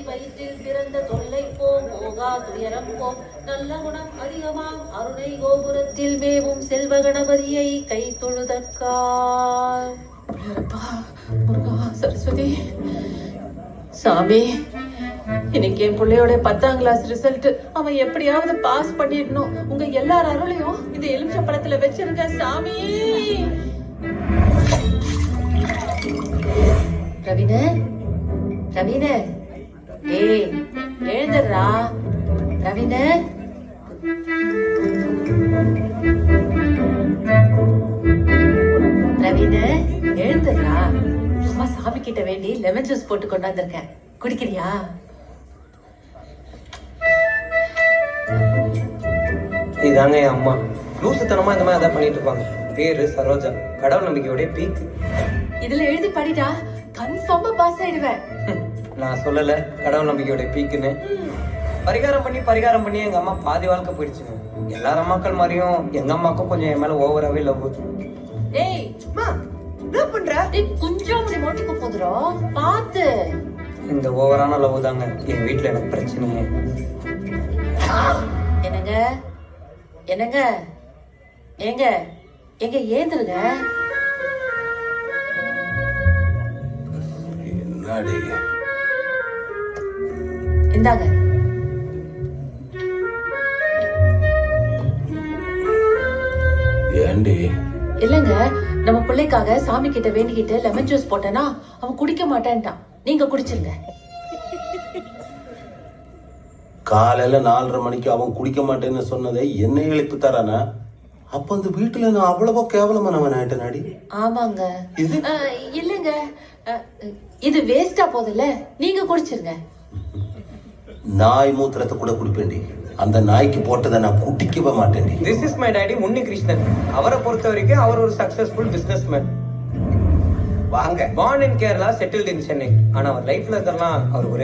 வயிற்றில் பிறந்த தொல்லை போகா துயரம் நல்ல குணம் அதிகமாம் அருணை கோபுரத்தில் மேவும் செல்வ கணபதியை கை தொழுதற்கார். சரஸ்வதி சாமி, இன்னைக்கு என் பிள்ளையோட 10ஆம் கிளாஸ் ரிசல்ட் அவன் எப்படியாவது பாஸ் பண்ணிடணும். உங்க எல்லார் அருளையும் இந்த எலுமிச்சை பழத்துல வச்சிருக்க சாமி. ரவீன ரவீன ஏய் எழுந்துடுறா ரவீன. ரவீன எழுந்துடுறா. சும்மா சாமி கிட்ட வேண்டி லெமன் ஜூஸ் போட்டு கொண்டாந்துருக்கேன், குடிக்கிறியா? இதாங்க என் அம்மா. லூசுத்தனமா இந்த மாதிரி அதான் பண்ணிட்டு இருப்பாங்க. பேரு சரோஜா, கடவுள் நம்பிக்கையோட பீக். இதுல எழுதி படிடா, கன்ஃபார்மா பாஸ் ஆயிடுவேன். நான் சொல்லல கடவுள் நம்பிக்கையோட பீக்குன்னு. பரிகாரம் பண்ணி எங்க அம்மா பாதி வாழ்க்கை போயிடுச்சுங்க. எல்லார் அம்மாக்கள் மாதிரியும் எங்க அம்மாக்கும் கொஞ்சம் என் மேல ஓவராவே லவ். ஏய் என்ன பண்ற? டேய் கொஞ்சம் முடி மோட்டிக்கு போதுறோ பாத்து. இந்த ஓவரான லவ் தாங்க என் வீட்ல எனக்கு பிரச்சனையே. என்னங்க என்னங்க ஏங்க எங்க ஏந்துருங்க. என்னடி இந்தாங்க. ஏண்டி? இல்லங்க, நம்ம பிள்ளைக்காக சாமி கிட்ட வேண்டிக்கிட்டு லெமன் ஜூஸ் போட்டேனா அவன் குடிக்க மாட்டேன்ட்டான். நீங்க குடிச்சிருங்க. காலையில 4:30 மணிக்கு அவன் குடிக்க மாட்டேன்னு சொன்னதை என்னை எழுப்பி தரானா? அப்ப அந்த வீட்டுல நான் அவ்வளவோ கேவலமானவன் ஆயிட்டேனாடி? ஆமாங்க. இல்லங்க, இது வேஸ்டா போதில்ல, நீங்க குடிச்சிருங்க. நாய் மூத்திரத்தை கூட குடிப்பேன்டி. அந்த நாய்க்கு போட்டதை நான் குடிக்கவே மாட்டேன்டி. This is my daddy முன்னி கிருஷ்ணன். அவரை பொறுத்த வரைக்கும் அவர் ஒரு சக்சஸ்ஃபுல் பிசினஸ்மேன். வாங்க. born in Kerala, settled in Chennai. ஆனா அவர் லைஃப்ல இருக்கலாம் அவர்